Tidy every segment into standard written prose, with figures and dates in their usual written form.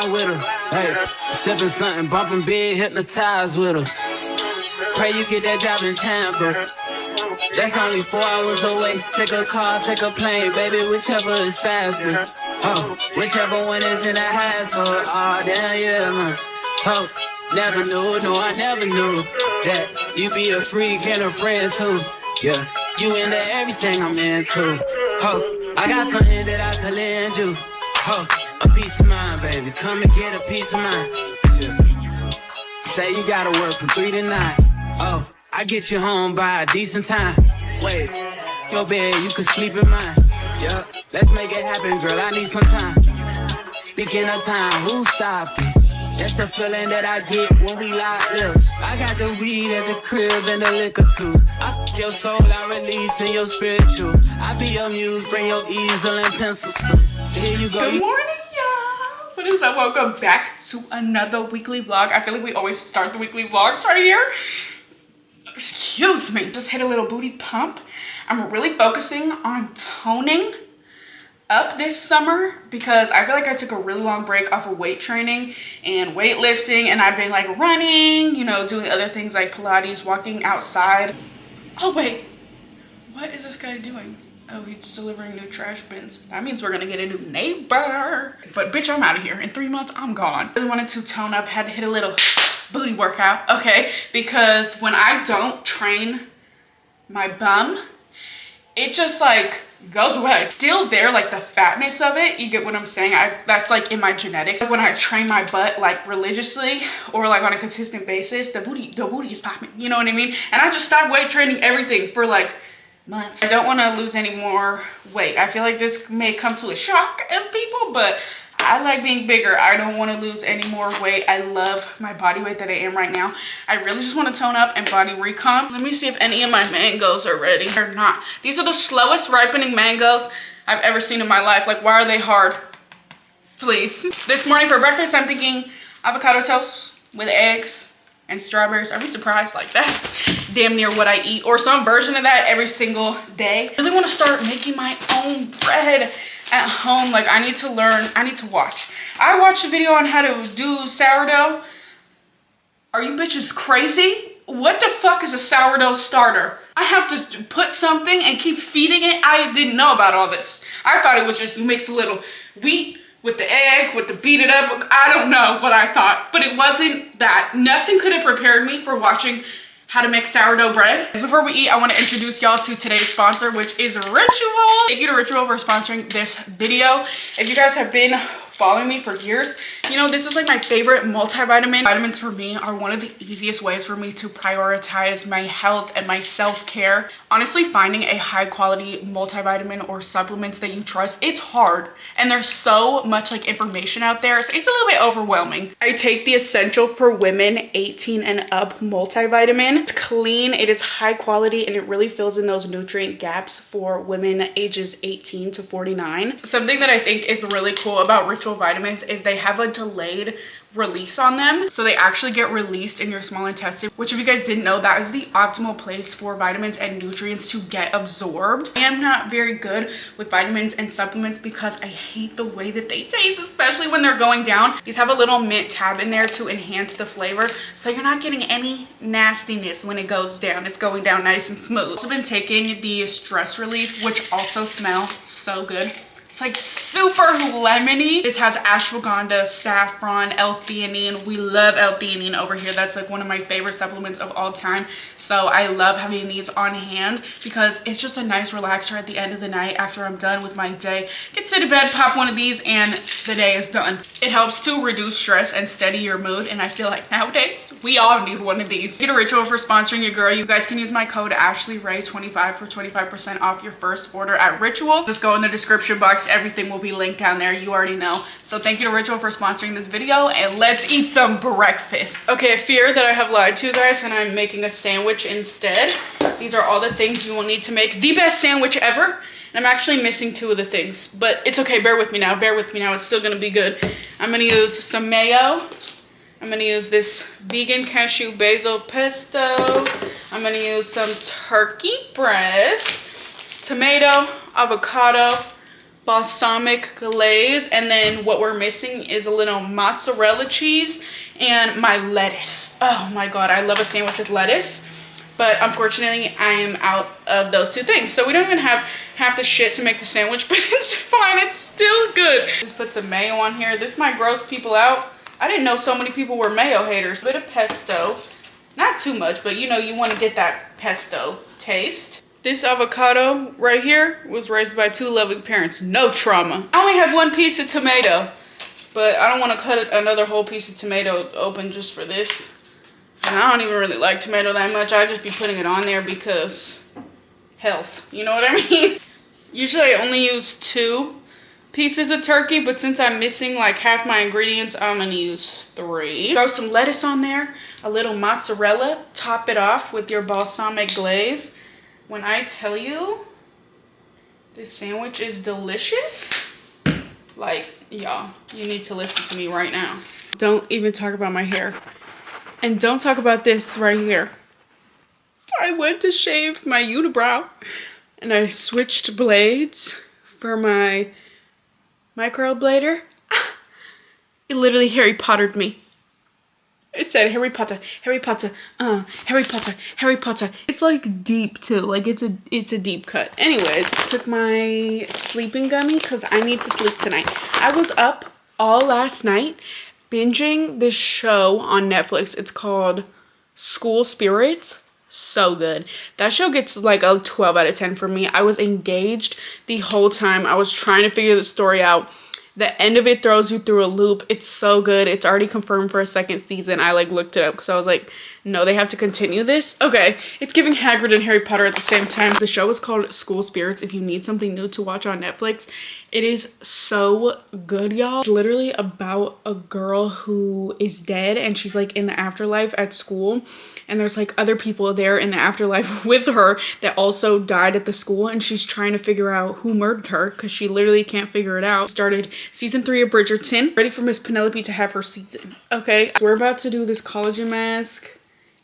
ride with her. Hey, sipping something, bumping big, hypnotized with her. Pray you get that job in Tampa. That's only 4 hours away. Take a car, take a plane, baby, whichever is faster. Oh, whichever one is in the hassle. Oh, damn, yeah, man. Oh, never knew, no, I never knew that you be a freak and a friend too. Yeah, you into everything I'm into. Oh, I got something that I could lend you. Oh, a piece of mind, baby. Come and get a piece of mind. Yeah. Say you gotta work from 3 to 9. Oh, I get you home by a decent time. Wait, your bed, you can sleep in mine. Yeah, let's make it happen, girl. I need some time. Speaking of time, who stopped it? That's the feeling that I get when we lock lips. I got the weed at the crib and the liquor too. I fuck your soul, I release in your spiritual. I be your muse, bring your easel and pencil. So here you go. Good morning, y'all. What is up? Welcome back to another weekly vlog. I feel like we always start the weekly vlogs right here. Excuse me. Just hit a little booty pump. I'm really focusing on toning up this summer because I feel like I took a really long break off of weight training and weightlifting, and I've been like running, you know, doing other things like Pilates, walking outside. Oh wait, what is this guy doing? Oh, he's delivering new trash bins. That means we're gonna get a new neighbor. But bitch, I'm out of here. In 3 months, I'm gone. I really wanted to tone up, had to hit a little booty workout, okay? Because when I don't train my bum, it just like goes away. Still there, like the fatness of it, you get what I'm saying? That's like in my genetics. When I train my butt like religiously or like on a consistent basis, the booty is popping, you know what I mean? And I just stopped weight training everything for like months. I don't want to lose any more weight. I feel like this may come to a shock as people, but I like being bigger. I don't want to lose any more weight. I love my body weight that I am right now. I really just want to tone up and body recomp. Let me see if any of my mangoes are ready or not. These are the slowest ripening mangoes I've ever seen in my life. Like, why are they hard? Please. This morning for breakfast, I'm thinking avocado toast with eggs and strawberries. Are we surprised? Like, that's damn near what I eat, or some version of that every single day. I really want to start making my own bread at home. Like, I need to learn, I need to watch. I watched a video on how to do sourdough. Are you bitches crazy? What the fuck is a sourdough starter? I have to put something and keep feeding it? I didn't know about all this. I thought it was just you mix a little wheat with the egg, with the beat it up. I don't know what I thought, but it wasn't that. Nothing could have prepared me for watching how to make sourdough bread. Before we eat, I want to introduce y'all to today's sponsor, which is Ritual. Thank you to Ritual for sponsoring this video. If you guys have been following me for years, you know this is like my favorite multivitamin. Vitamins for me are one of the easiest ways for me to prioritize my health and my self-care. Honestly, finding a high quality multivitamin or supplements that you trust, it's hard, and there's so much like information out there. It's a little bit overwhelming. I take the Essential for Women 18 and Up multivitamin. It's clean, it is high quality, and it really fills in those nutrient gaps for women ages 18 to 49. Something that I think is really cool about Ritual vitamins is they have a delayed release on them, so they actually get released in your small intestine, which, if you guys didn't know, that is the optimal place for vitamins and nutrients to get absorbed. I am not very good with vitamins and supplements because I hate the way that they taste, especially when they're going down. These have a little mint tab in there to enhance the flavor, so you're not getting any nastiness when it goes down. It's going down nice and smooth. I've also been taking the stress relief, which also smells so good. It's like super lemony. This has ashwagandha, saffron, L-theanine. We love L-theanine over here. That's like one of my favorite supplements of all time. So I love having these on hand because it's just a nice relaxer at the end of the night after I'm done with my day. Get sit in bed, pop one of these, and the day is done. It helps to reduce stress and steady your mood, and I feel like nowadays we all need one of these. Get a Ritual for sponsoring your girl. You guys can use my code AshleyRay25 for 25% off your first order at Ritual. Just go in the description box. Everything will be linked down there. You already know. So thank you to Ritual for sponsoring this video, and let's eat some breakfast. Okay, I fear that I have lied to you guys and I'm making a sandwich instead. These are all the things you will need to make the best sandwich ever. And I'm actually missing 2 of the things, but it's okay. Bear with me now. Bear with me now. It's still gonna be good. I'm gonna use some mayo. I'm gonna use this vegan cashew basil pesto. I'm gonna use some turkey breast, tomato, avocado, balsamic glaze, and then what we're missing is a little mozzarella cheese and my lettuce. Oh my god, I love a sandwich with lettuce, but unfortunately I am out of those two things, so we don't even have half the shit to make the sandwich, but it's fine, it's still good. Just put some mayo on here. This might gross people out. I didn't know so many people were mayo haters. A bit of pesto, not too much, but you know, you want to get that pesto taste. This avocado right here was raised by 2 loving parents. No trauma. I only have 1 piece of tomato, but I don't want to cut another whole piece of tomato open just for this. And I don't even really like tomato that much. I just be putting it on there because health. You know what I mean? Usually I only use 2 pieces of turkey, but since I'm missing like half my ingredients, I'm gonna use 3. Throw some lettuce on there, a little mozzarella. Top it off with your balsamic glaze. When I tell you this sandwich is delicious, like, y'all, you need to listen to me right now. Don't even talk about my hair. And don't talk about this right here. I went to shave my unibrow and I switched blades for my microblader. It literally Harry Pottered me. It said Harry Potter, Harry Potter, Harry Potter, Harry Potter. It's like deep too, like it's a deep cut. Anyways, took my sleeping gummy because I need to sleep tonight. I was up all last night binging this show on Netflix. It's called School Spirits. So good. That show gets like a 12 out of 10 for me. I was engaged the whole time. I was trying to figure the story out. The end of it throws you through a loop. It's so good. It's already confirmed for a 2nd season. I like looked it up because I was like, no, they have to continue this. Okay, it's giving Hagrid and Harry Potter at the same time. The show is called School Spirits. If you need something new to watch on Netflix, it is so good, y'all. It's literally about a girl who is dead and she's like in the afterlife at school. And there's like other people there in the afterlife with her that also died at the school, and she's trying to figure out who murdered her because she literally can't figure it out. Started season 3 of Bridgerton. Ready for Miss Penelope to have her season. Okay, so we're about to do this collagen mask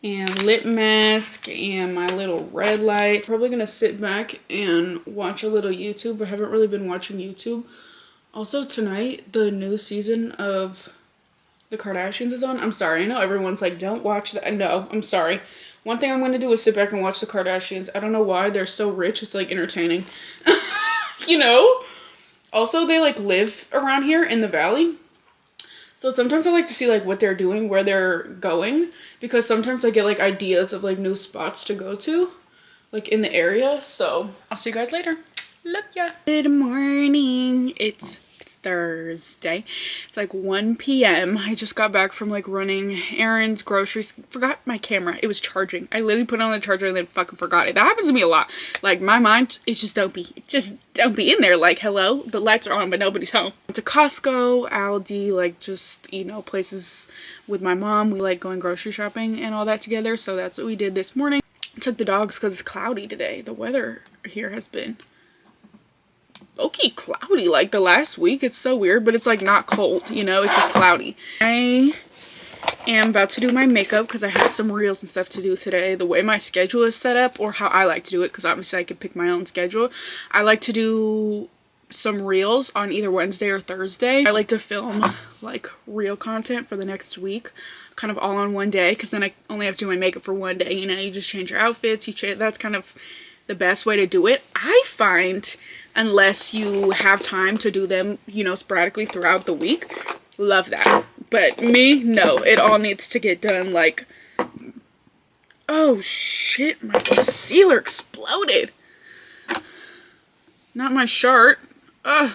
and lip mask and my little red light. Probably gonna sit back and watch a little YouTube. I haven't really been watching YouTube. Also tonight, the new season of The Kardashians is on. I'm sorry, I know everyone's like, don't watch that. No, I'm sorry. One thing I'm going to do is sit back and watch The Kardashians. I don't know why. They're so rich. It's like entertaining. You know? Also, they like live around here in the valley. So sometimes I like to see like what they're doing, where they're going. Because sometimes I get like ideas of like new spots to go to. Like in the area. So I'll see you guys later. Love ya. Good morning. It's Thursday. It's like 1 p.m. I just got back from like running errands, groceries. Forgot my camera. It was charging. I literally put it on the charger and then fucking forgot it. That happens to me a lot. Like my mind, it's just don't be in there. Like, hello, the lights are on but nobody's home. Went to Costco, Aldi, like just, you know, places with my mom. We like going grocery shopping and all that together. So that's what we did this morning. Took the dogs because it's cloudy today. The weather here has been okay, cloudy like the last week. It's so weird, but it's like not cold, you know, it's just cloudy. I am about to do my makeup because I have some reels and stuff to do today. The way my schedule is set up, or how I like to do it, because obviously I can pick my own schedule. I like to do some reels on either Wednesday or Thursday. I like to film like reel content for the next week, kind of all on one day, because then I only have to do my makeup for one day. You know, you just change your outfits, that's kind of the best way to do it, I find, unless you have time to do them, you know, sporadically throughout the week. Love that. But me, no, it all needs to get done like, oh shit, my concealer exploded. Not my shirt. Ugh.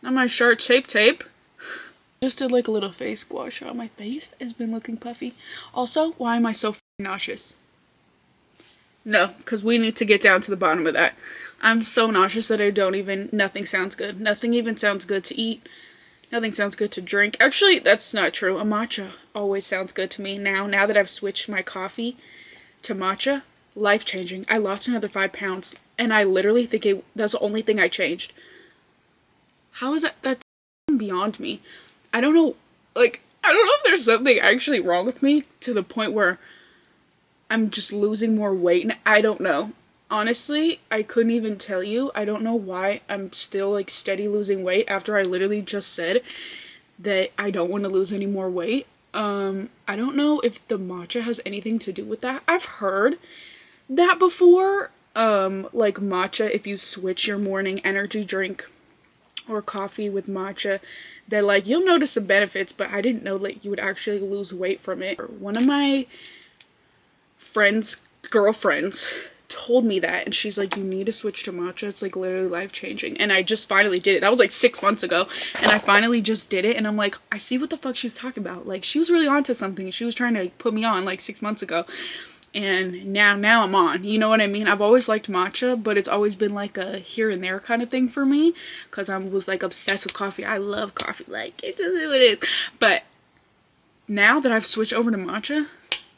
Not my shirt, tape. Just did like a little face gouache on my face. It's been looking puffy. Also, why am I so nauseous? No, because we need to get down to the bottom of that. I'm so nauseous that nothing sounds good. Nothing even sounds good to eat. Nothing sounds good to drink. Actually, that's not true. A matcha always sounds good to me now. Now that I've switched my coffee to matcha, life-changing. I lost another 5 pounds, and I literally think that's the only thing I changed. How is that? That's beyond me. I don't know, like, I don't know if there's something actually wrong with me to the point where I'm just losing more weight. And I don't know. Honestly, I couldn't even tell you. I don't know why I'm still like steady losing weight after I literally just said that I don't want to lose any more weight. I don't know if the matcha has anything to do with that. I've heard that before. Like matcha, if you switch your morning energy drink or coffee with matcha, that like you'll notice some benefits, but I didn't know that you would actually lose weight from it. One of my girlfriends told me that, and she's like, you need to switch to matcha, it's like literally life-changing. And I just finally did it. That was like 6 months ago, and I finally just did it, and I'm like, I see what the fuck she was talking about. Like, she was really onto something. She was trying to put me on like 6 months ago, and now I'm on, you know what I mean? I've always liked matcha, but it's always been like a here and there kind of thing for me, because I was like obsessed with coffee. I love coffee, like it is what it is. But now that I've switched over to matcha,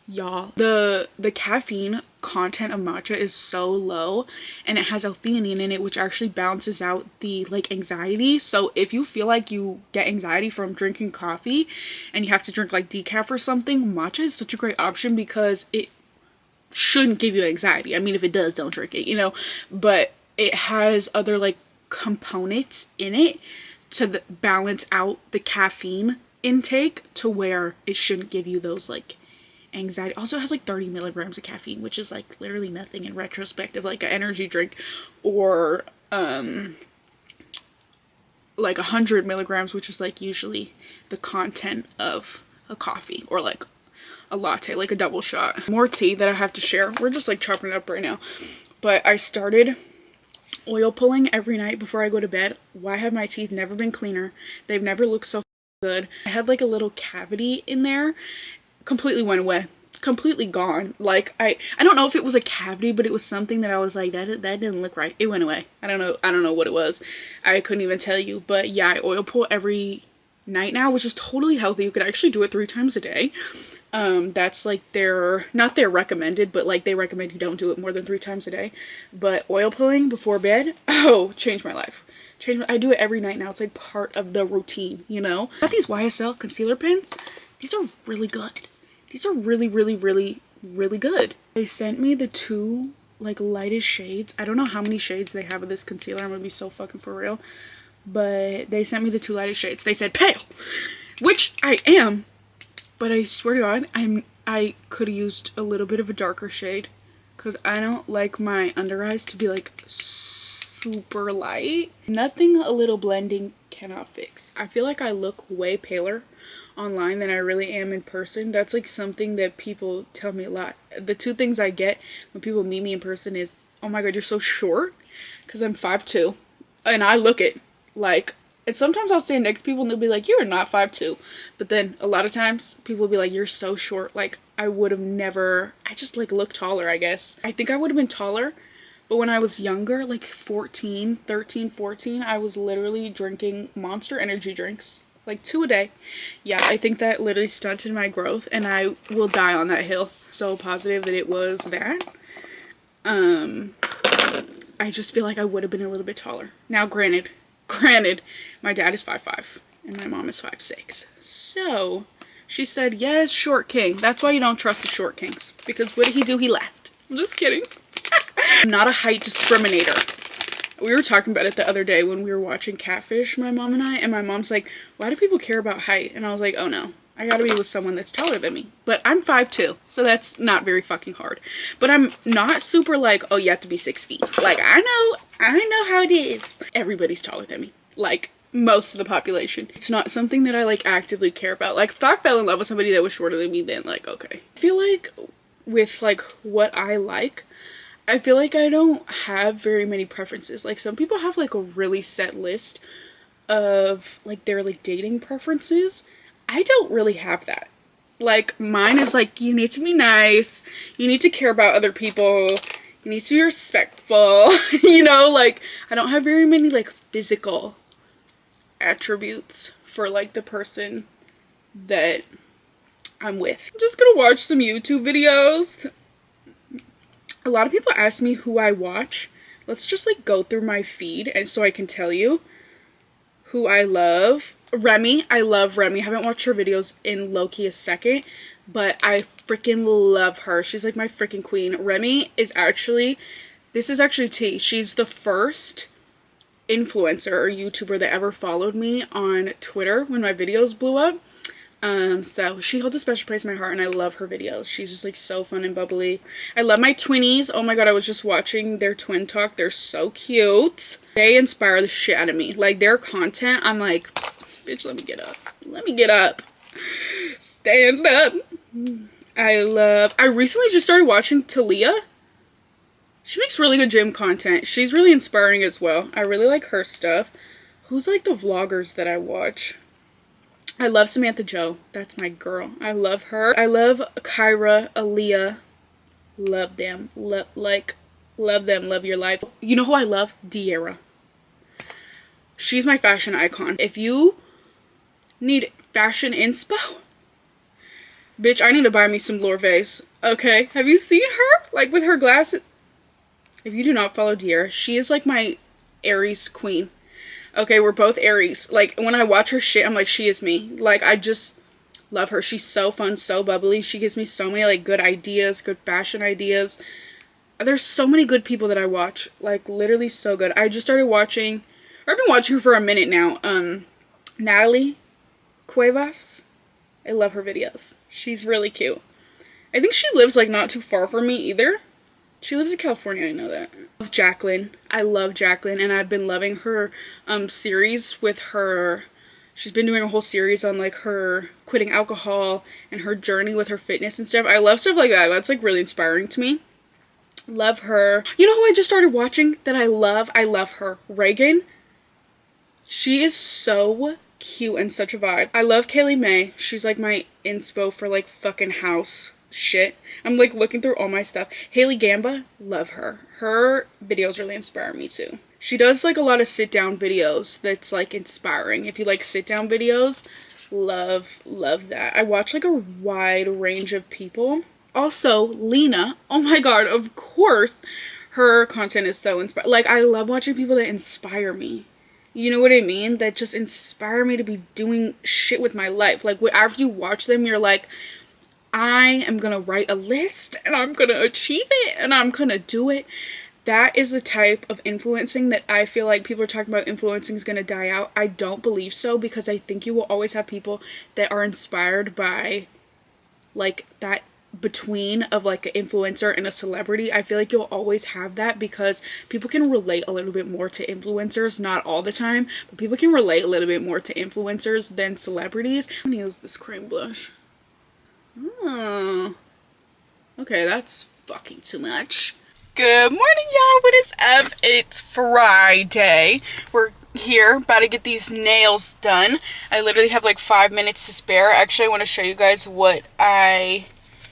y'all, the caffeine content of matcha is so low, and it has L-theanine in it, which actually balances out the like anxiety. So if you feel like you get anxiety from drinking coffee and you have to drink like decaf or something, matcha is such a great option because it shouldn't give you anxiety. I mean, if it does, don't drink it, you know, but it has other like components in it to balance out the caffeine intake to where it shouldn't give you those like anxiety. Also, it has like 30 milligrams of caffeine, which is like literally nothing in retrospect of like an energy drink, or like 100 milligrams, which is like usually the content of a coffee or like a latte, like a double shot. More tea that I have to share. We're just like chopping it up right now, but I started oil pulling every night before I go to bed. Why have my teeth never been cleaner? They've never looked so good. I had like a little cavity in there, completely went away, completely gone. Like I don't know if it was a cavity, but it was something that I was like, that didn't look right. It went away. I don't know what it was. I couldn't even tell you. But yeah, I oil pull every night now, which is totally healthy. You could actually do it 3 times a day. That's like not their recommended, but like they recommend you don't do it more than 3 times a day. But oil pulling before bed, oh, changed my life. I do it every night now. It's like part of the routine, you know. I got these YSL concealer pens. These are really good. These are really, really, really, really good. They sent me the 2 like lightest shades. I don't know how many shades they have of this concealer. I'm gonna be so fucking for real. But they sent me the 2 lightest shades. They said pale, which I am. But I swear to God, I could have used a little bit of a darker shade, because I don't like my under eyes to be like super light. Nothing a little blending cannot fix. I feel like I look way paler online than I really am in person. That's like something that people tell me a lot. The 2 things I get when people meet me in person is, oh my God, you're so short, because I'm 5'2", and I look it like, and sometimes I'll stand next to people and they'll be like, you're not 5'2", but then a lot of times people will be like, you're so short. Like I would have never, I just like look taller, I guess. I think I would have been taller, but when I was younger, like 13, 14, I was literally drinking Monster energy drinks, like 2 a day. Yeah, I think that literally stunted my growth, and I will die on that hill. So positive that it was that. I just feel like I would have been a little bit taller. Now, granted, my dad is 5'5", and my mom is 5'6". So she said, yes, short king. That's why you don't trust the short kings, because what did he do? He left. I'm just kidding. I'm not a height discriminator. We were talking about it the other day when we were watching Catfish, my mom and I, and my mom's like, why do people care about height? And I was like, oh no, I gotta be with someone that's taller than me. But I'm 5'2", so that's not very fucking hard. But I'm not super like, oh, you have to be 6 feet. Like, I know how it is. Everybody's taller than me. Like, most of the population. It's not something that I like actively care about. Like, if I fell in love with somebody that was shorter than me, then like, okay. I feel like with like what I like, I feel like I don't have very many preferences. Like, some people have like a really set list of like their like dating preferences. I don't really have that. Like, mine is like, you need to be nice, you need to care about other people, you need to be respectful, you know, like, I don't have very many like physical attributes for like the person that I'm with. I'm just gonna watch some YouTube videos. A lot of people ask me who I watch. Let's just like go through my feed, and so I can tell you who I love. Remy, I love Remy. I haven't watched her videos in low-key a second, but I freaking love her. She's like my freaking queen. Remy is actually This is actually T. She's the first influencer or YouTuber that ever followed me on Twitter when my videos blew up. So she holds a special place in my heart, and I love her videos. She's just like so fun and bubbly. I love my twinnies. Oh my god, I was just watching their twin talk. They're so cute. They inspire the shit out of me. Like their content, I'm like, bitch, let me get up. Let me get up. Stand up. I recently just started watching Talia. She makes really good gym content. She's really inspiring as well. I really like her stuff. Who's like the vloggers that I watch? I love Samantha Joe. That's my girl. I love her. I love Kyra, Aaliyah. Love them. Love them. Love your life. You know who I love? Diera. She's my fashion icon. If you need fashion inspo, bitch, I need to buy me some Lorvays. Okay? Have you seen her? Like with her glasses? If you do not follow Diera, she is like my Aries queen. Okay, we're both Aries. Like, when I watch her shit, I'm like, she is me. Like, I just love her. She's so fun, so bubbly. She gives me so many, like, good ideas, good fashion ideas. There's so many good people that I watch. Like, literally so good. I just started watching, or I've been watching her for a minute now. Natalie Cuevas. I love her videos. She's really cute. I think she lives, like, not too far from me either. She lives in California, I know that. Jacqueline. I love Jacqueline, and I've been loving her series with her. She's been doing a whole series on like her quitting alcohol and her journey with her fitness and stuff. I love stuff like that. That's like really inspiring to me. Love her. You know who I just started watching that I love? I love her. Reagan. She is so cute and such a vibe. I love Kaylee May. She's like my inspo for like fucking house shit. I'm like looking through all my stuff. Haley Gamba, love her. Her videos really inspire me too. She does like a lot of sit down videos that's like inspiring. If you like sit down videos, love that. I watch like a wide range of people. Also, Lena, oh my god, of course her content is so inspiring. Like, I love watching people that inspire me. You know what I mean? That just inspire me to be doing shit with my life. Like, after you watch them, you're like, I am gonna write a list and I'm gonna achieve it and I'm gonna do it. That is the type of influencing that I feel like people are talking about influencing is gonna die out. I don't believe so, because I think you will always have people that are inspired by like that between of like an influencer and a celebrity. I feel like you'll always have that because people can relate a little bit more to influencers, not all the time, but people can relate a little bit more to influencers than celebrities. I'm gonna use this cream blush. Oh, okay, that's fucking too much. Good morning, y'all. What is up? It's Friday. We're here about to get these nails done. I literally have like 5 minutes to spare. Actually, I want to show you guys what I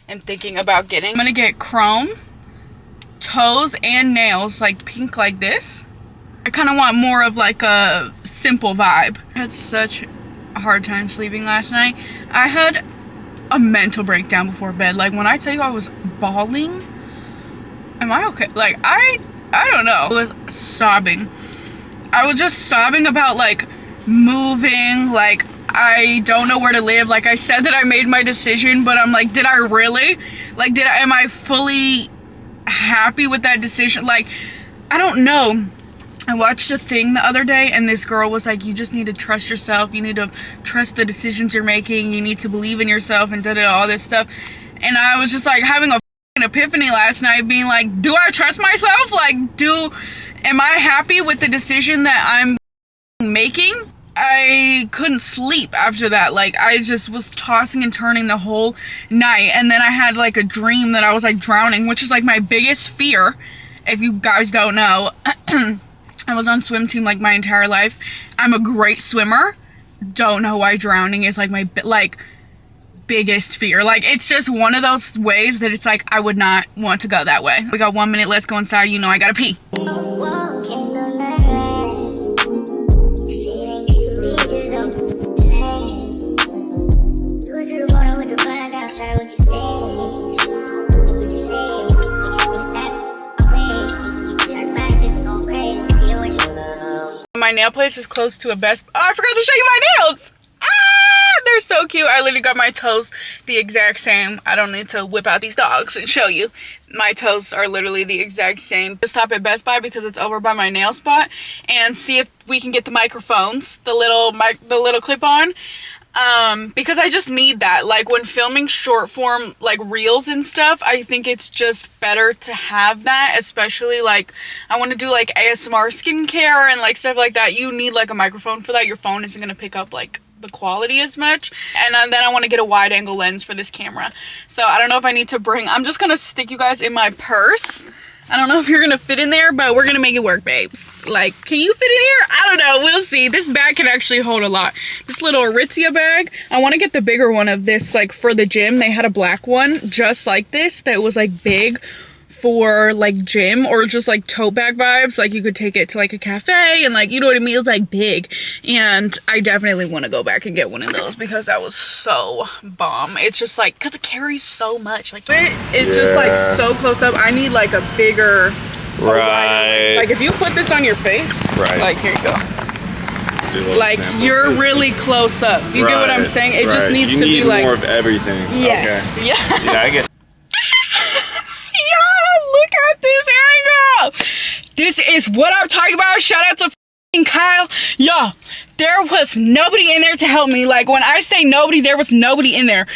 am thinking about getting. I'm gonna get chrome toes and nails, like pink like this. I kind of want more of like a simple vibe. I had such a hard time sleeping last night. I had a mental breakdown before bed. Like, when I tell you I was bawling, am I okay? Like, I don't know. I was sobbing. I was just sobbing about like moving. Like, I don't know where to live. Like, I said that I made my decision, but I'm like, did I really? Like, am I fully happy with that decision? Like, I don't know. I watched a thing the other day and this girl was like, you just need to trust yourself. You need to trust the decisions you're making. You need to believe in yourself and all this stuff. And I was just like having a f***ing epiphany last night, being like, do I trust myself? Like, am I happy with the decision that I'm making? I couldn't sleep after that. Like, I just was tossing and turning the whole night. And then I had like a dream that I was like drowning, which is like my biggest fear, if you guys don't know. I was on swim team like my entire life. I'm a great swimmer. Don't know why drowning is like my biggest fear. Like, it's just one of those ways that it's like I would not want to go that way. We got 1 minute. Let's go inside. You know I gotta pee. My nail place is close to a Best. Oh, I forgot to show you my nails. Ah, they're are so cute. I literally got my toes the exact same. I don't need to whip out these dogs and show you. My toes are literally the exact same. Just stop at Best Buy because it's over by my nail spot and see if we can get the microphones, the little clip-on. Because I just need that. Like when filming short form like reels and stuff, I think it's just better to have that, especially like I want to do like ASMR skincare and like stuff like that. You need like a microphone for that. Your phone isn't going to pick up like the quality as much. And then I want to get a wide angle lens for this camera. So I don't know if I need to bring, I'm just going to stick you guys in my purse. I don't know if you're gonna fit in there, but we're gonna make it work, babes. Like, can you fit in here? I don't know, we'll see. This bag can actually hold a lot. This little Aritzia bag, I wanna get the bigger one of this, like for the gym. They had a black one just like this that was like big for like gym or just like tote bag vibes. Like you could take it to like a cafe and like, you know what I mean? It was like big. And I definitely want to go back and get one of those because that was so bomb. It's just like, cause it carries so much. Like it's just like so close up. I need like a bigger, right. Like if you put this on your face, right. Like here you go. Like you're really close up. You get what I'm saying? It just needs to be like more of everything. Yes. Okay. Yeah. Yeah, I get. Look at this angle. This is what I'm talking about. Shout out to f***ing Kyle. Yo, there was nobody in there to help me. Like when I say nobody, there was nobody in there.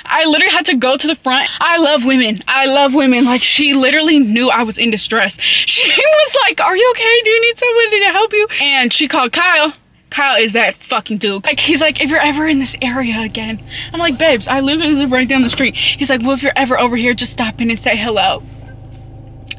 I literally had to go to the front. I love women. I love women. Like she literally knew I was in distress. She was like, are you okay? Do you need somebody to help you? And she called Kyle. Kyle is that fucking dude. Like, he's like, if you're ever in this area again. I'm like, babes, I literally live right down the street. He's like, well, if you're ever over here, just stop in and say hello.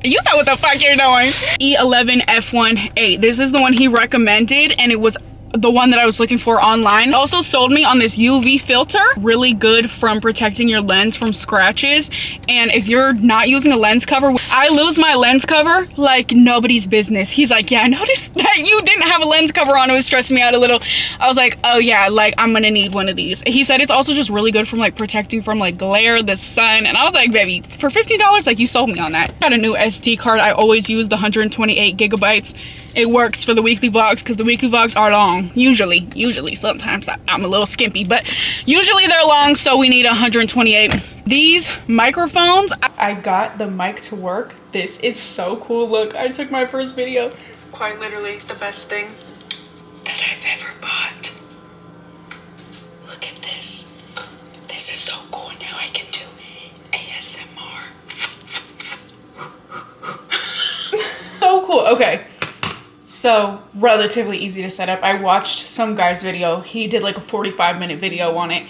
You know what the fuck you're doing. E11F1.8. This is the one he recommended, and it was the one that I was looking for online. Also sold me on this UV filter. Really good from protecting your lens from scratches. And if you're not using a lens cover, I lose my lens cover like nobody's business. He's like, yeah, I noticed that you didn't have a lens cover on. It was stressing me out a little. I was like, oh yeah, like I'm gonna need one of these. He said it's also just really good from like protecting from like glare, the sun. And I was like, baby, for $15, like you sold me on that. Got a new SD card. I always use the 128 gigabytes. It works for the weekly vlogs because the weekly vlogs are long. Usually, sometimes I'm a little skimpy, but usually they're long, so we need 128. These microphones, I got the mic to work. This is so cool. Look, I took my first video. It's quite literally the best thing that I've ever bought. Look at this. This is so cool. Now I can do ASMR. So cool. Okay. So relatively easy to set up. I watched some guy's video. He did like a 45-minute video on it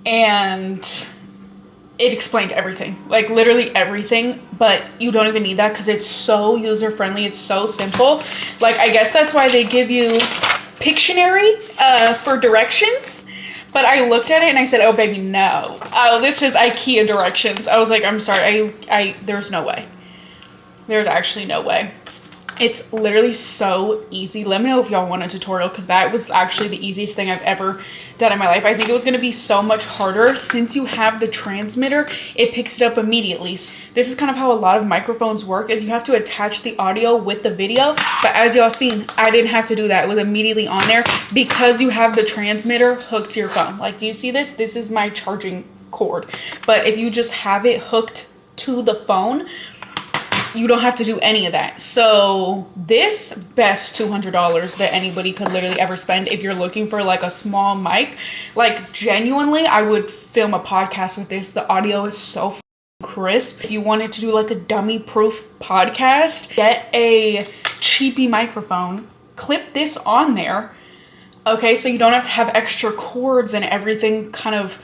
and it explained everything, like literally everything, but you don't even need that because it's so user-friendly. It's so simple. Like, I guess that's why they give you Pictionary for directions. But I looked at it and I said, oh baby, no. Oh, this is IKEA directions. I was like, I'm sorry, there's no way. There's actually no way. It's literally so easy. Let me know if y'all want a tutorial because that was actually the easiest thing I've ever done in my life. I think it was gonna be so much harder since you have the transmitter, it picks it up immediately. This is kind of how a lot of microphones work, is you have to attach the audio with the video. But as y'all seen, I didn't have to do that. It was immediately on there because you have the transmitter hooked to your phone. Like, do you see this? This is my charging cord. But if you just have it hooked to the phone, you don't have to do any of that. So this best $200 that anybody could literally ever spend if you're looking for like a small mic. Like genuinely, I would film a podcast with this. The audio is so crisp. If you wanted to do like a dummy proof podcast, get a cheapy microphone, clip this on there. Okay, so you don't have to have extra cords and everything kind of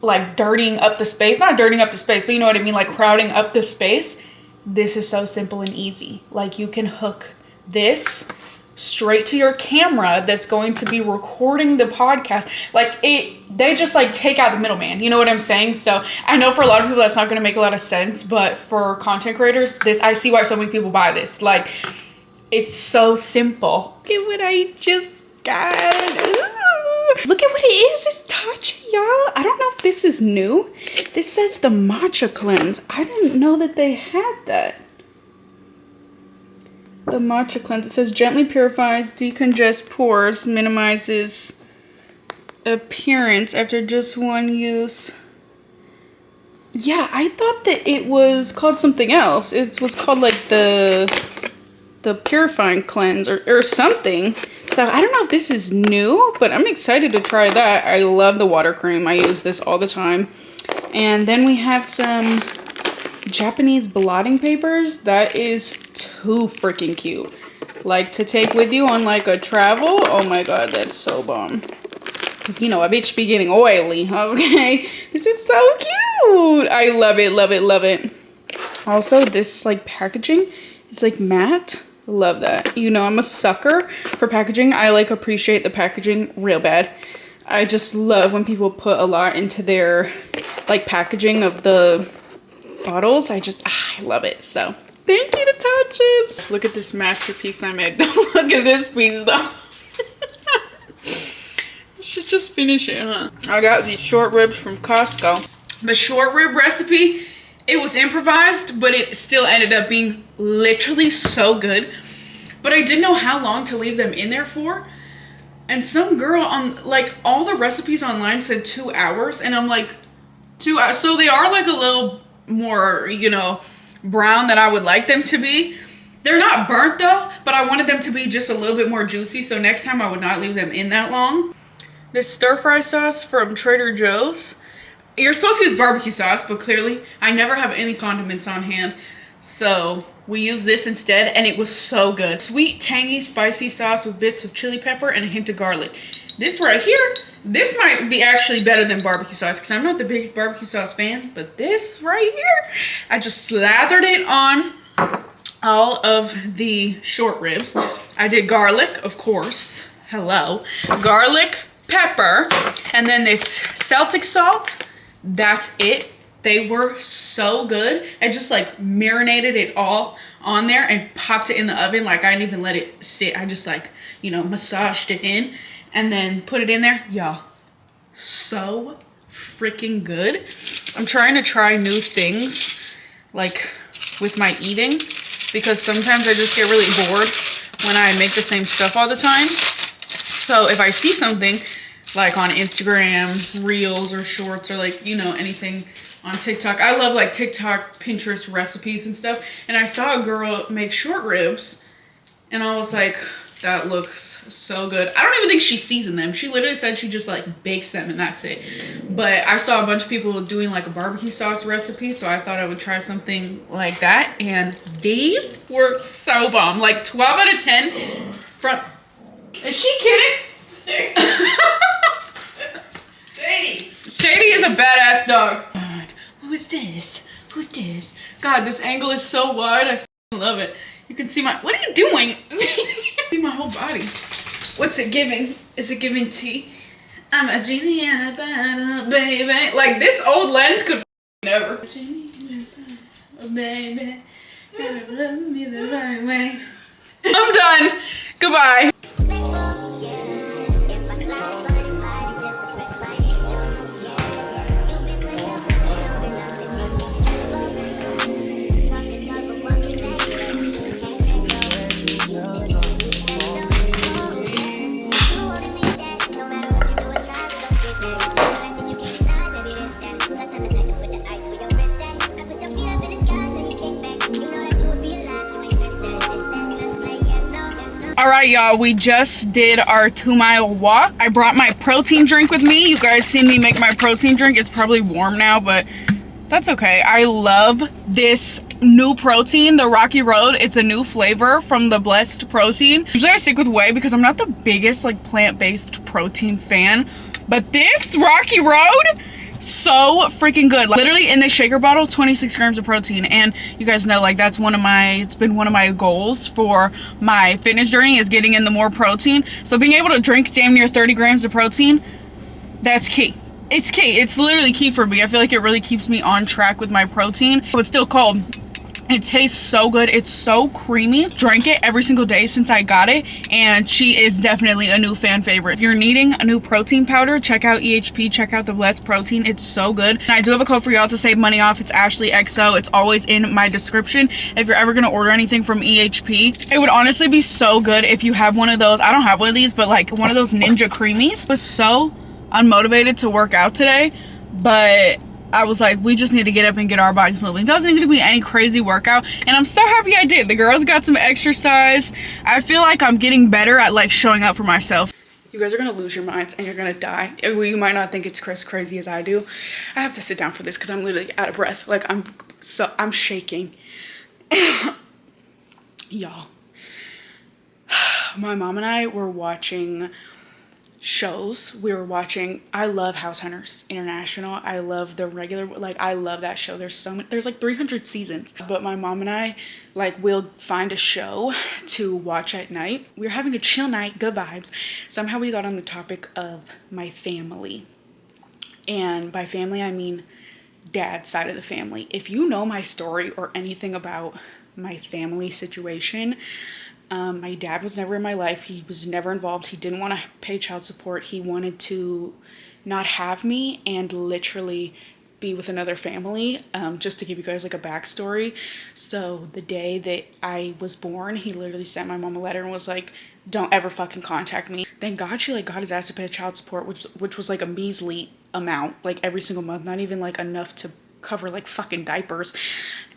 like dirtying up the space. Not dirtying up the space, but you know what I mean, like crowding up the space. This is so simple and easy. Like, you can hook this straight to your camera that's going to be recording the podcast. Like, they just like take out the middleman. You know what I'm saying? So I know for a lot of people that's not going to make a lot of sense, but for content creators, I see why so many people buy this. Like, it's so simple. Look at what I just got. Ooh. Look at what it is. It's touchy, y'all. I don't know if this is new. This says the matcha cleanse. I didn't know that they had that. The matcha cleanse. It says gently purifies, decongest pores, minimizes appearance after just one use. Yeah, I thought that it was called something else. It was called like the purifying cleanse or something. So I don't know if this is new, but I'm excited to try that. I love the water cream. I use this all the time. And then we have some Japanese blotting papers. That is too freaking cute. Like to take with you on like a travel. Oh my god, that's so bomb. Cause you know, a bitch be getting oily, okay? This is so cute. I love it, love it, love it. Also, this like packaging is like matte. Love that. You know, I'm a sucker for packaging. I like appreciate the packaging real bad. I just love when people put a lot into their like packaging of the bottles. I love it. So thank you to Touches. Look at this masterpiece I made. Look at this piece though. Should just finish it, huh? I got these short ribs from Costco. The short rib recipe, it was improvised, but it still ended up being literally so good. But I didn't know how long to leave them in there for. And some girl on, like, all the recipes online said 2 hours. And I'm like, 2 hours. So they are like a little more, you know, brown than I would like them to be. They're not burnt though, but I wanted them to be just a little bit more juicy. So next time I would not leave them in that long. This stir fry sauce from Trader Joe's. You're supposed to use barbecue sauce, but clearly I never have any condiments on hand. So we used this instead and it was so good. Sweet, tangy, spicy sauce with bits of chili pepper and a hint of garlic. This right here, this might be actually better than barbecue sauce because I'm not the biggest barbecue sauce fan, but this right here, I just slathered it on all of the short ribs. I did garlic, of course. Hello. Garlic, pepper, and then this Celtic salt. That's it. They were so good. I just like marinated it all on there and popped it in the oven. Like I didn't even let it sit. I just like, you know, massaged it in and then put it in there. Y'all, so freaking good. I'm trying to try new things like with my eating because sometimes I just get really bored when I make the same stuff all the time. So if I see something like on Instagram, Reels or Shorts or like, you know, anything on TikTok. I love like TikTok, Pinterest recipes and stuff. And I saw a girl make short ribs and I was like, that looks so good. I don't even think she seasoned them. She literally said she just like bakes them and that's it. But I saw a bunch of people doing like a barbecue sauce recipe. So I thought I would try something like that. And these were so bomb. Like 12 out of 10 from... Is she kidding? Sadie is a badass dog. God, who's this? Who's this? God, this angle is so wide. I love it. You can see my... What are you doing? See my whole body. What's it giving? Is it giving tea? I'm a genie in a bottle, baby. Like this old lens could never. Genie in a bottle, baby. Gotta love me the right way. I'm done. Goodbye. All right, y'all, we just did our 2-mile walk. I brought my protein drink with me. You guys seen me make my protein drink. It's probably warm now, but that's okay. I love this new protein, the Rocky Road. It's a new flavor from the Blessed Protein. Usually I stick with whey because I'm not the biggest like plant-based protein fan, but this Rocky Road, so freaking good. Like, literally in this shaker bottle, 26 grams of protein. And you guys know, like, that's it's been one of my goals for my fitness journey is getting in the more protein. So being able to drink damn near 30 grams of protein, that's key. It's key. It's literally key for me. I feel like it really keeps me on track with my protein. But it's still cold. It tastes so good. It's so creamy. Drank it every single day since I got it, and she is definitely a new fan favorite. If you're needing a new protein powder, check out EHP, check out the Blessed Protein. It's so good. And I do have a code for y'all to save money off. It's AshleyXO. It's always in my description. If you're ever gonna order anything from EHP, it would honestly be so good if you have one of those. I don't have one of these, but like one of those Ninja Creamies was so unmotivated to work out today, but I was like, we just need to get up and get our bodies moving. It doesn't need to be any crazy workout, and I'm so happy I did. The girls got some exercise. I feel like I'm getting better at like showing up for myself. You guys are gonna lose your minds and you're gonna die. You might not think it's crazy as I do. I have to sit down for this because I'm literally out of breath. Like I'm shaking. Y'all, my mom and I were watching shows. We were watching, I love House Hunters International. I love the regular, like I love that show. There's like 300 seasons, but my mom and I like will find a show to watch at night. We were having a chill night, good vibes. Somehow we got on the topic of my family, and by family I mean dad's side of the family. If you know my story or anything about my family situation, my dad was never in my life. He was never involved. He didn't want to pay child support. He wanted to not have me and literally be with another family. Just to give you guys like a backstory. So the day that I was born, he literally sent my mom a letter and was like, don't ever fucking contact me. Thank God she like got his ass to pay child support, which was like a measly amount, like every single month, not even like enough to cover like fucking diapers.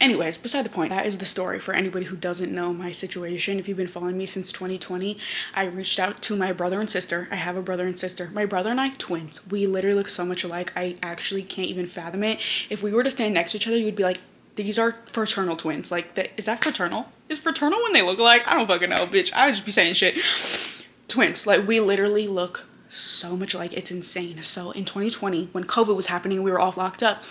Anyways, beside the point, that is the story for anybody who doesn't know my situation. If you've been following me since 2020, I reached out to my brother and sister. I have a brother and sister. My brother and I, twins. We literally look so much alike. I actually can't even fathom it. If we were to stand next to each other, you'd be like, these are fraternal twins. Like, is that fraternal? Is fraternal when they look alike? I don't fucking know, bitch. I would just be saying shit. Twins. Like, we literally look so much alike. It's insane. So in 2020, when COVID was happening, we were all locked up.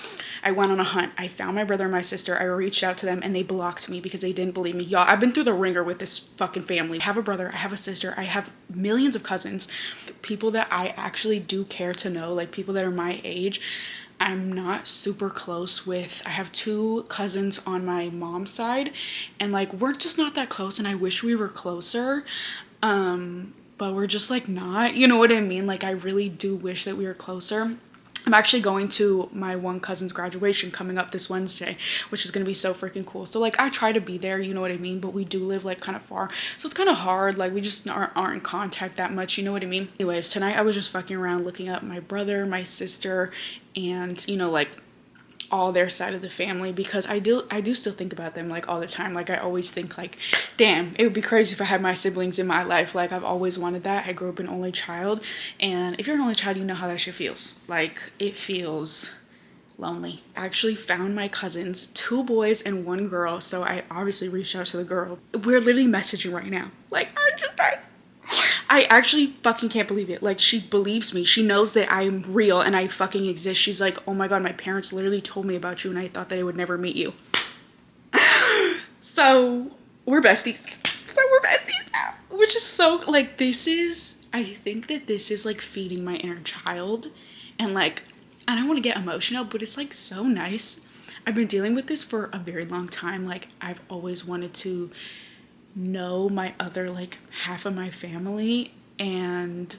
I went on a hunt. I found my brother and my sister. I reached out to them and they blocked me because they didn't believe me. Y'all, I've been through the ringer with this fucking family. I have a brother, I have a sister, I have millions of cousins, people that I actually do care to know, like people that are my age. I'm not super close with. I have 2 cousins on my mom's side, and like we're just not that close, and I wish we were closer. But we're just like not, you know what I mean? Like I really do wish that we were closer. I'm actually going to my one cousin's graduation coming up this Wednesday, which is going to be so freaking cool. So like I try to be there, you know what I mean? But we do live like kind of far. So it's kind of hard. Like we just aren't in contact that much, you know what I mean? Anyways, tonight I was just fucking around looking up my brother, my sister, and you know, like all their side of the family, because I do still think about them like all the time. Like I always think like, damn, it would be crazy if I had my siblings in my life. Like I've always wanted that. I grew up an only child, and if you're an only child, you know how that shit feels. Like it feels lonely. I actually found my cousins, 2 boys and 1 girl, so I obviously reached out to the girl. We're literally messaging right now. Like I actually fucking can't believe it. Like she believes me. She knows that I'm real and I fucking exist. She's like, oh my god, my parents literally told me about you and I thought that I would never meet you. So we're besties. Now. Which is so like, I think that this is like feeding my inner child, and like I don't want to get emotional, but it's like so nice. I've been dealing with this for a very long time. Like I've always wanted to know my other like half of my family, and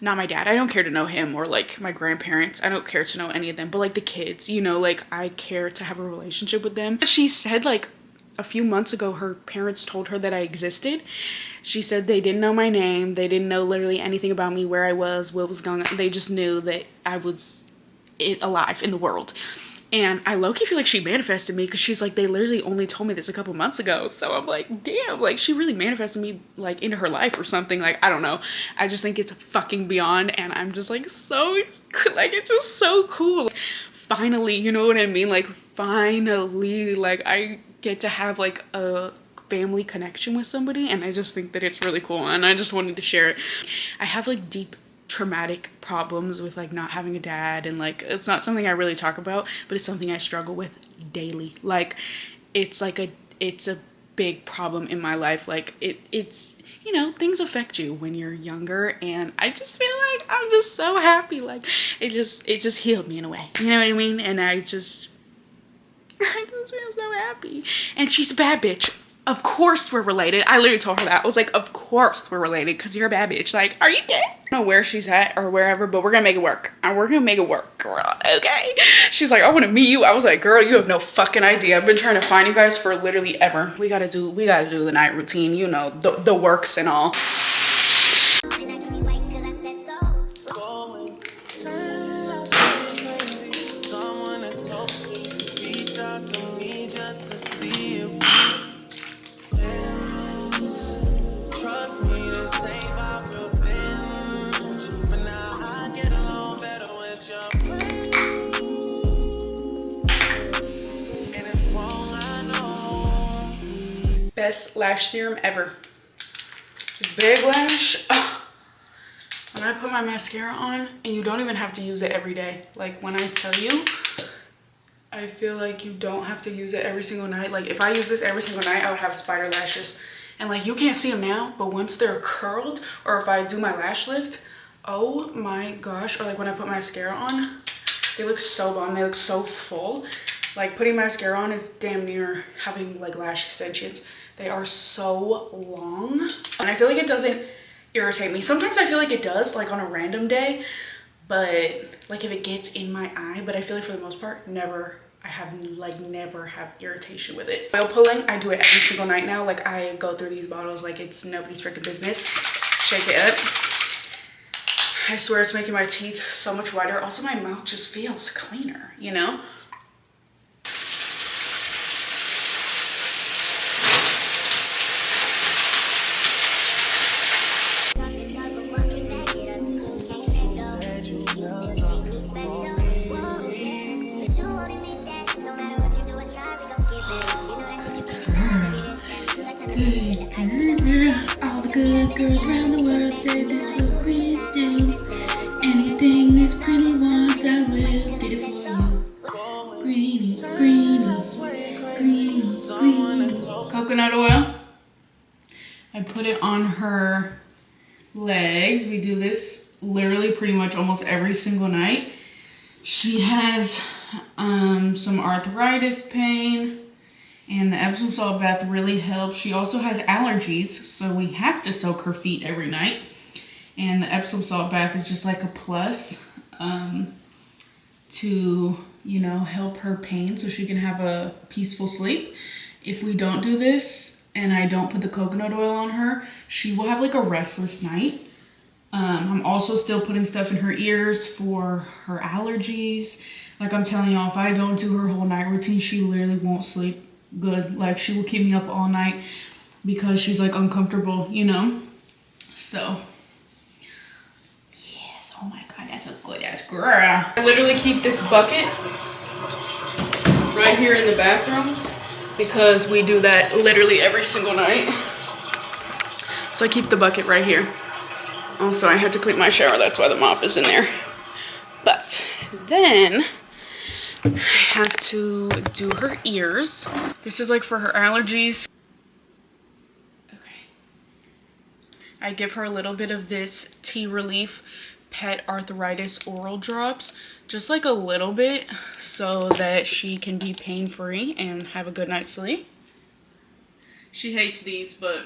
not my dad. I don't care to know him, or like my grandparents. I don't care to know any of them, but like the kids, you know, like I care to have a relationship with them. She said like a few months ago her parents told her that I existed. She said they didn't know my name, they didn't know literally anything about me, where I was, what was going on. They just knew that I was alive in the world. And I low-key feel like she manifested me, because she's like, they literally only told me this a couple months ago. So I'm like, damn, like she really manifested me like into her life or something. Like, I don't know. I just think it's fucking beyond, and I'm just like so, like it's just so cool. Finally, you know what I mean? Like finally, like I get to have like a family connection with somebody, and I just think that it's really cool, and I just wanted to share it. I have like deep traumatic problems with like not having a dad, and like it's not something I really talk about, but it's something I struggle with daily. Like it's a big problem in my life. Like it's you know, things affect you when you're younger, and I just feel like I'm just so happy. Like it just healed me in a way, you know what I mean? And I just feel so happy. And she's a bad bitch. Of course we're related. I literally told her that. I was like, of course we're related, because you're a bad bitch. Like, are you dead? I don't know where she's at or wherever, but we're gonna make it work. And we're gonna make it work, girl. Okay? She's like, I want to meet you. I was like, girl, you have no fucking idea. I've been trying to find you guys for literally ever. We gotta do the night routine, you know, the works and all. So best lash serum ever. This Big Lash. Oh. When I put my mascara on, and you don't even have to use it every day. Like when I tell you, I feel like you don't have to use it every single night. Like if I use this every single night, I would have spider lashes. And like you can't see them now, but once they're curled, or if I do my lash lift, oh my gosh. Or like when I put mascara on, they look so bomb. They look so full. Like putting mascara on is damn near having like lash extensions. They are so long. And I feel like it doesn't irritate me. Sometimes I feel like it does, like on a random day, but like if it gets in my eye, but I feel like for the most part, never have irritation with it. Oil pulling, I do it every single night now. Like I go through these bottles like it's nobody's freaking business. Shake it up. I swear it's making my teeth so much whiter. Also my mouth just feels cleaner, you know? All the good girls around the world say this what queens do. Anything these pretty ones I will do for you. Greenie, greenie, greenie, greenie. Coconut oil. I put it on her legs. We do this literally pretty much almost every single night. She has some arthritis pain. And the Epsom salt bath really helps. She also has allergies, so we have to soak her feet every night. And the Epsom salt bath is just like a plus to, you know, help her pain so she can have a peaceful sleep. If we don't do this and I don't put the coconut oil on her, she will have like a restless night. I'm also still putting stuff in her ears for her allergies. Like I'm telling y'all, if I don't do her whole night routine, she literally won't sleep good. Like she will keep me up all night because she's like uncomfortable, you know? So yes, oh my god, that's a good ass girl. I literally keep this bucket right here in the bathroom because we do that literally every single night. So I keep the bucket right here. Also, I had to clean my shower, that's why the mop is in there. But then I have to do her ears. This is like for her allergies. Okay. I give her a little bit of this Tea Relief Pet Arthritis Oral Drops. Just like a little bit so that she can be pain-free and have a good night's sleep. She hates these, but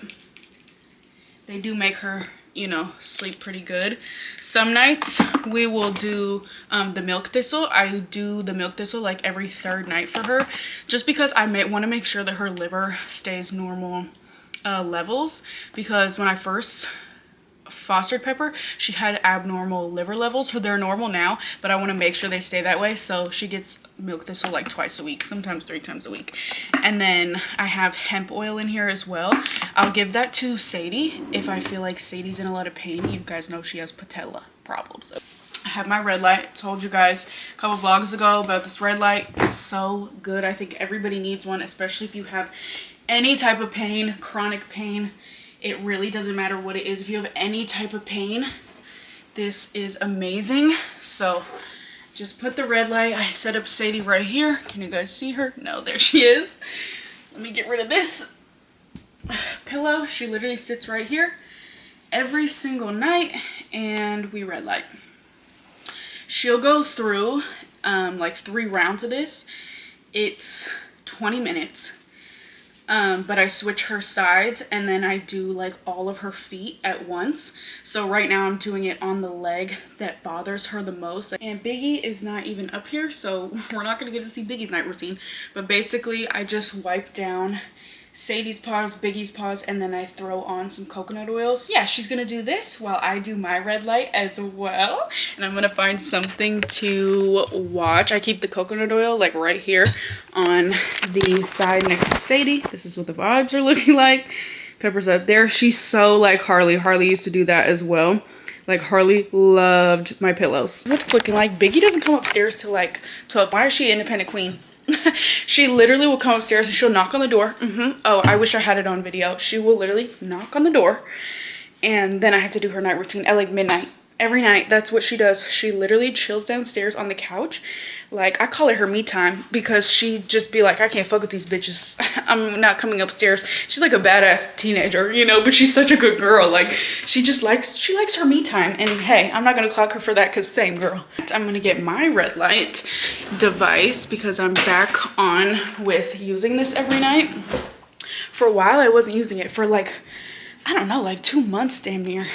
they do make her, you know, sleep pretty good. Some nights we will do the milk thistle. I do the milk thistle like every third night for her, just because I want to make sure that her liver stays normal levels, because when I first fostered Pepper, she had abnormal liver levels. So they're normal now, but I want to make sure they stay that way. So she gets milk thistle like twice a week, sometimes 3 times a week. And then I have hemp oil in here as well. I'll give that to Sadie if I feel like Sadie's in a lot of pain. You guys know she has patella problems. I have my red light. Told you guys a couple vlogs ago about this red light. It's so good. I think everybody needs one, especially if you have any type of pain, chronic pain. It really doesn't matter what it is. If you have any type of pain, this is amazing. So just put the red light. I set up Sadie right here. Can you guys see her? No, there she is. Let me get rid of this pillow. She literally sits right here every single night, and we red light. She'll go through like 3 rounds of this. It's 20 minutes. But I switch her sides, and then I do like all of her feet at once. So right now I'm doing it on the leg that bothers her the most. And Biggie is not even up here, so we're not gonna get to see Biggie's night routine. But basically I just wipe down Sadie's paws, Biggie's paws, and then I throw on some coconut oils. Yeah, she's gonna do this while I do my red light as well. And I'm gonna find something to watch. I keep the coconut oil like right here on the side next to Sadie. This is what the vibes are looking like. Pepper's up there. She's so like Harley. Harley used to do that as well. Like Harley loved my pillows. What it's looking like. Biggie doesn't come upstairs till like 12. Why is she an independent queen? She literally will come upstairs and she'll knock on the door. Oh, I wish I had it on video. She will literally knock on the door, and then I have to do her night routine at like midnight. Every night, that's what she does. She literally chills downstairs on the couch. Like, I call it her me time, because she just be like, I can't fuck with these bitches. I'm not coming upstairs. She's like a badass teenager, you know, but she's such a good girl. Like, she likes her me time. And hey, I'm not gonna clock her for that, because same girl. I'm gonna get my red light device because I'm back on with using this every night. For a while, I wasn't using it for like, I don't know, like 2 months damn near.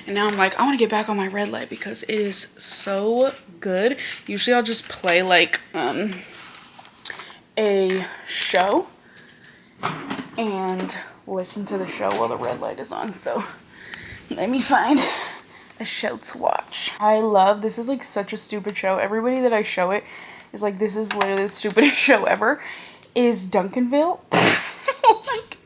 And now I'm like, I want to get back on my red light because it is so good. Usually I'll just play like a show and listen to the show while the red light is on. So let me find a show to watch. This is like such a stupid show. Everybody that I show it is like, this is literally the stupidest show ever, is Duncanville. Like,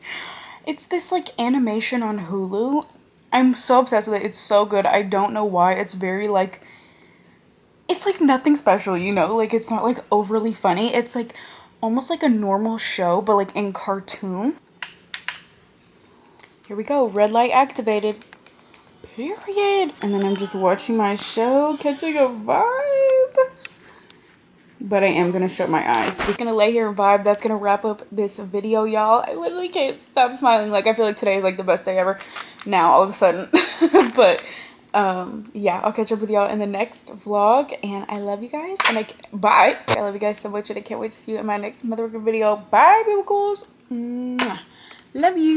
it's this like animation on Hulu. I'm so obsessed with it. It's so good. I don't know why. It's very like, it's like nothing special, you know? Like, it's not like overly funny. It's like almost like a normal show, but like in cartoon. Here we go. Red light activated. Period. And then I'm just watching my show, catching a vibe. But I am gonna shut my eyes. Just gonna lay here and vibe. That's gonna wrap up this video, y'all. I literally can't stop smiling. Like, I feel like today is like the best day ever now all of a sudden. But yeah, I'll catch up with y'all in the next vlog, and I love you guys, and bye. I love you guys so much, and I can't wait to see you in my next motherfucking video. Bye, people. Love you.